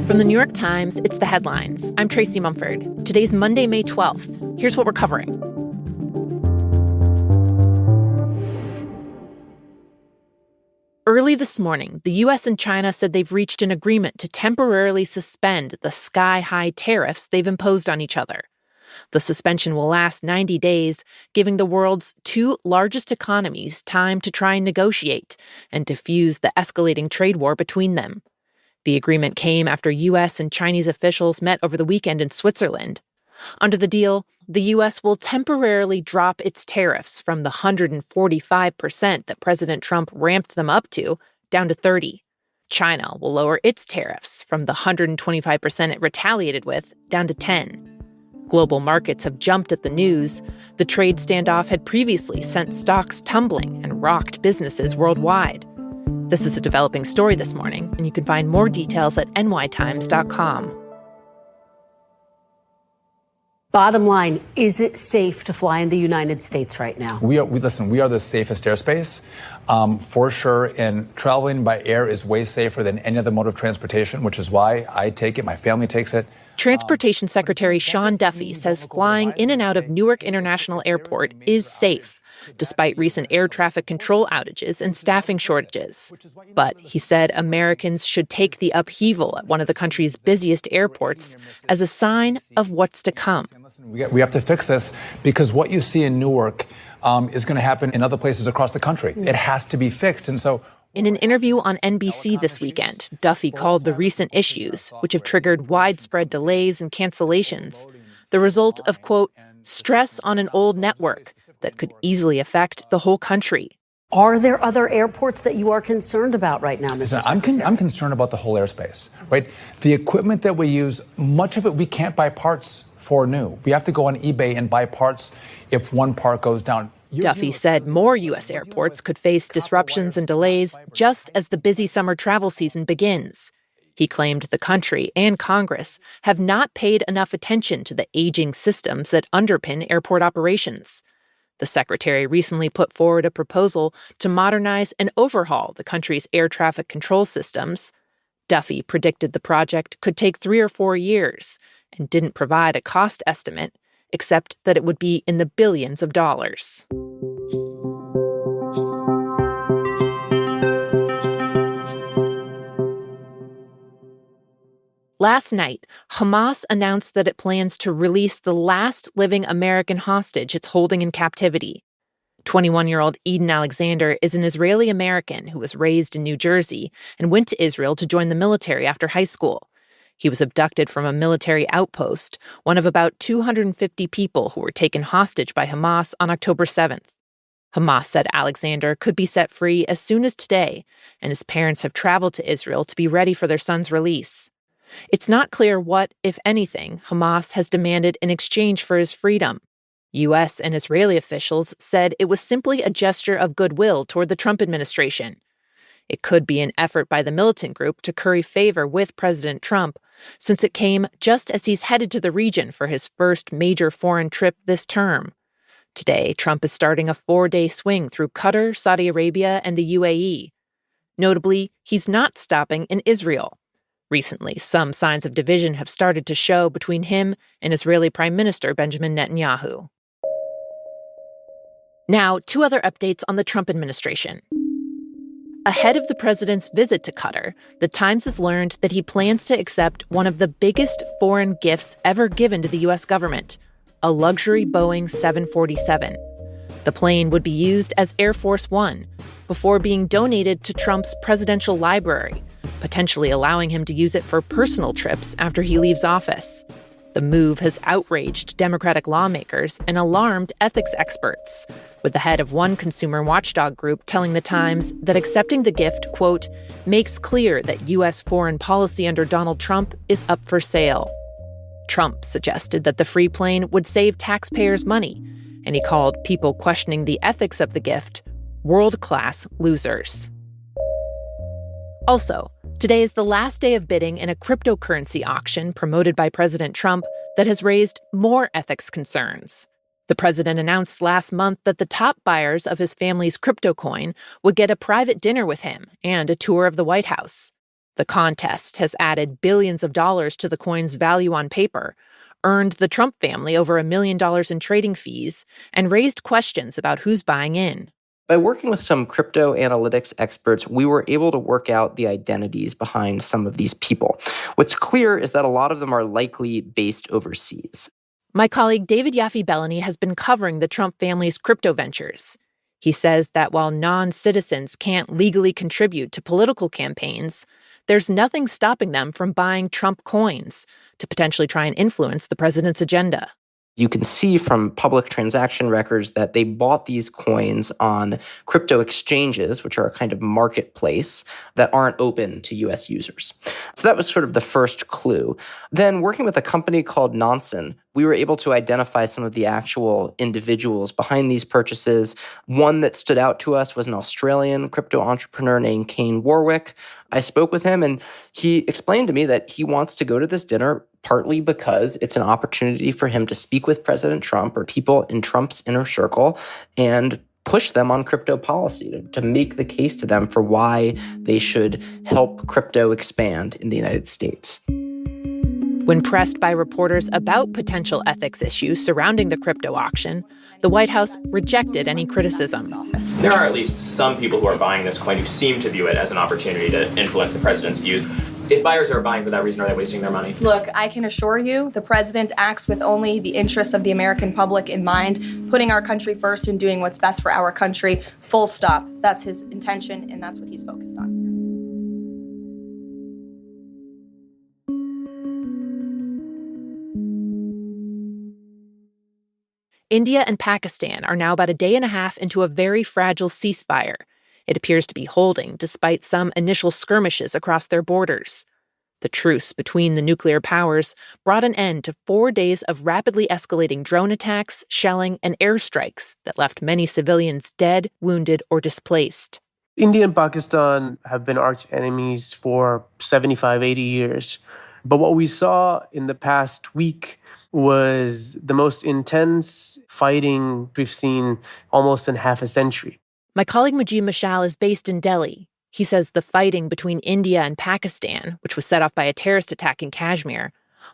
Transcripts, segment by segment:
From the New York Times, it's The Headlines. I'm Tracy Mumford. Today's Monday, May 12th. Here's what we're covering. Early this morning, the U.S. and China said they've reached an agreement to temporarily suspend the sky-high tariffs they've imposed on each other. The suspension will last 90 days, giving the world's two largest economies time to try and negotiate and defuse the escalating trade war between them. The agreement came after U.S. and Chinese officials met over the weekend in Switzerland. Under the deal, the U.S. will temporarily drop its tariffs from the 145% that President Trump ramped them up to down to 30%. China will lower its tariffs from the 125% it retaliated with down to 10%. Global markets have jumped at the news. The trade standoff had previously sent stocks tumbling and rocked businesses worldwide. This is a developing story this morning, and you can find more details at nytimes.com. Bottom line, is it safe to fly in the United States right now? We are the safest airspace, for sure. And traveling by air is way safer than any other mode of transportation, which is why I take it, my family takes it. Transportation Secretary Sean Duffy says flying in and out of Newark International Airport is safe, despite recent air traffic control outages and staffing shortages. But he said Americans should take the upheaval at one of the country's busiest airports as a sign of what's to come. We have to fix this because what you see in Newark is going to happen in other places across the country. It has to be fixed. And so, in an interview on NBC this weekend, Duffy called the recent issues, which have triggered widespread delays and cancellations, the result of, quote, stress on an old network that could easily affect the whole country. Are there other airports that you are concerned about right now, Mr. Secretary? I'm concerned about the whole airspace, right? The equipment that we use, much of it we can't buy parts for new. We have to go on eBay and buy parts if one part goes down. Duffy said more U.S. airports could face disruptions and delays just as the busy summer travel season begins. He claimed the country and Congress have not paid enough attention to the aging systems that underpin airport operations. The secretary recently put forward a proposal to modernize and overhaul the country's air traffic control systems. Duffy predicted the project could take 3 or 4 years and didn't provide a cost estimate, except that it would be in the billions of dollars. Last night, Hamas announced that it plans to release the last living American hostage it's holding in captivity. 21-year-old Eden Alexander is an Israeli-American who was raised in New Jersey and went to Israel to join the military after high school. He was abducted from a military outpost, one of about 250 people who were taken hostage by Hamas on October 7th. Hamas said Alexander could be set free as soon as today, and his parents have traveled to Israel to be ready for their son's release. It's not clear what, if anything, Hamas has demanded in exchange for his freedom. U.S. and Israeli officials said it was simply a gesture of goodwill toward the Trump administration. It could be an effort by the militant group to curry favor with President Trump, since it came just as he's headed to the region for his first major foreign trip this term. Today, Trump is starting a 4-day swing through Qatar, Saudi Arabia, and the UAE. Notably, he's not stopping in Israel. Recently, some signs of division have started to show between him and Israeli Prime Minister Benjamin Netanyahu. Now, 2 other updates on the Trump administration. Ahead of the president's visit to Qatar, The Times has learned that he plans to accept one of the biggest foreign gifts ever given to the U.S. government, a luxury Boeing 747. The plane would be used as Air Force One before being donated to Trump's presidential library, potentially allowing him to use it for personal trips after he leaves office. The move has outraged Democratic lawmakers and alarmed ethics experts, with the head of one consumer watchdog group telling The Times that accepting the gift, quote, makes clear that U.S. foreign policy under Donald Trump is up for sale. Trump suggested that the free plane would save taxpayers money, and he called people questioning the ethics of the gift world-class losers. Also, today is the last day of bidding in a cryptocurrency auction promoted by President Trump that has raised more ethics concerns. The president announced last month that the top buyers of his family's crypto coin would get a private dinner with him and a tour of the White House. The contest has added billions of dollars to the coin's value on paper, earned the Trump family over $1 million in trading fees, and raised questions about who's buying in. By working with some crypto analytics experts, we were able to work out the identities behind some of these people. What's clear is that a lot of them are likely based overseas. My colleague David Yaffe-Bellany has been covering the Trump family's crypto ventures. He says that while non-citizens can't legally contribute to political campaigns, there's nothing stopping them from buying Trump coins to potentially try and influence the president's agenda. You can see from public transaction records that they bought these coins on crypto exchanges, which are a kind of marketplace that aren't open to U.S. users. So that was sort of the first clue. Then working with a company called Nansen, we were able to identify some of the actual individuals behind these purchases. One that stood out to us was an Australian crypto entrepreneur named Kane Warwick. I spoke with him and he explained to me that he wants to go to this dinner partly because it's an opportunity for him to speak with President Trump or people in Trump's inner circle and push them on crypto policy, to make the case to them for why they should help crypto expand in the United States. When pressed by reporters about potential ethics issues surrounding the crypto auction, the White House rejected any criticism. There are at least some people who are buying this coin who seem to view it as an opportunity to influence the president's views. If buyers are buying for that reason, are they wasting their money? Look, I can assure you the president acts with only the interests of the American public in mind, putting our country first and doing what's best for our country, full stop. That's his intention, and that's what he's focused on. India and Pakistan are now about a day and a half into a very fragile ceasefire. It appears to be holding despite some initial skirmishes across their borders. The truce between the nuclear powers brought an end to 4 days of rapidly escalating drone attacks, shelling, and airstrikes that left many civilians dead, wounded, or displaced. India and Pakistan have been arch enemies for 75, 80 years. But what we saw in the past week was the most intense fighting we've seen almost in half a century. My colleague Mujib Mashal is based in Delhi. He says the fighting between India and Pakistan, which was set off by a terrorist attack in Kashmir,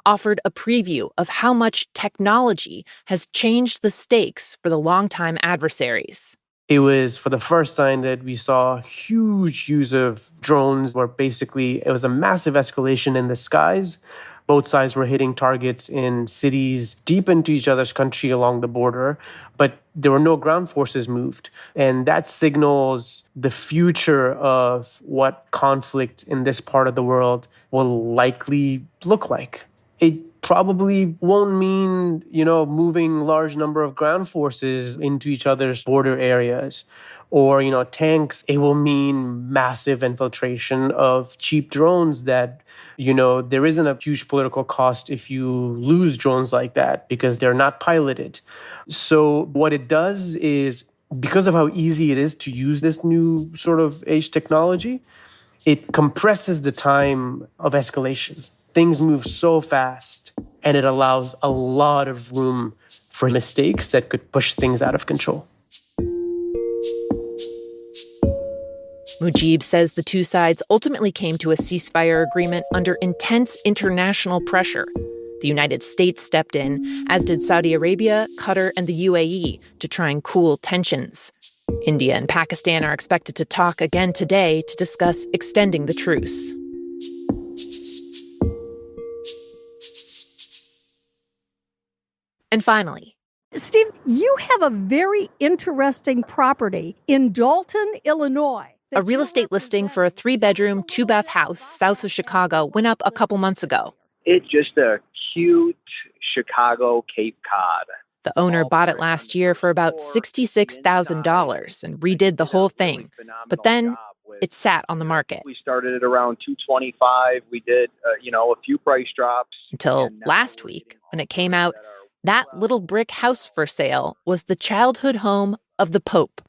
offered a preview of how much technology has changed the stakes for the longtime adversaries. It was for the first time that we saw huge use of drones where basically it was a massive escalation in the skies. Both sides were hitting targets in cities deep into each other's country along the border, but there were no ground forces moved. And that signals the future of what conflict in this part of the world will likely look like. It probably won't mean, moving large number of ground forces into each other's border areas or, tanks. It will mean massive infiltration of cheap drones that, there isn't a huge political cost if you lose drones like that because they're not piloted. So what it does is, because of how easy it is to use this new sort of age technology, it compresses the time of escalation. Things move so fast, and it allows a lot of room for mistakes that could push things out of control. Mujib says the two sides ultimately came to a ceasefire agreement under intense international pressure. The United States stepped in, as did Saudi Arabia, Qatar, and the UAE to try and cool tensions. India and Pakistan are expected to talk again today to discuss extending the truce. And finally, Steve, you have a very interesting property in Dalton, Illinois. A real estate listing for a 3-bedroom, 2-bath house south of Chicago went up a couple months ago. It's just a cute Chicago Cape Cod. The owner bought it last year for about $66,000 and redid the whole thing. But then it sat on the market. We started at around $225. We did, a few price drops. Until last week, when it came out, that little brick house for sale was the childhood home of the Pope.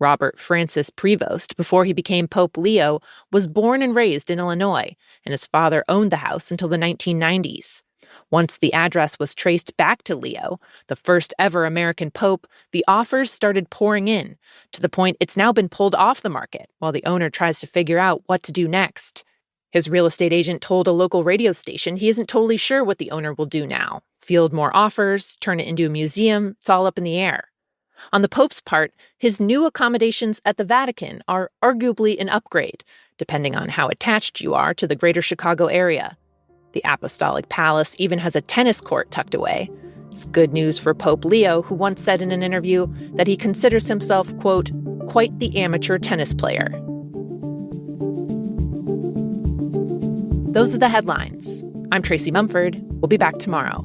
Robert Francis Prevost, before he became Pope Leo, was born and raised in Illinois, and his father owned the house until the 1990s. Once the address was traced back to Leo, the first ever American pope, the offers started pouring in, to the point it's now been pulled off the market while the owner tries to figure out what to do next. His real estate agent told a local radio station he isn't totally sure what the owner will do now. Field more offers, turn it into a museum, it's all up in the air. On the Pope's part, his new accommodations at the Vatican are arguably an upgrade, depending on how attached you are to the greater Chicago area. The Apostolic Palace even has a tennis court tucked away. It's good news for Pope Leo, who once said in an interview that he considers himself, quote, quite the amateur tennis player. Those are the headlines. I'm Tracy Mumford. We'll be back tomorrow.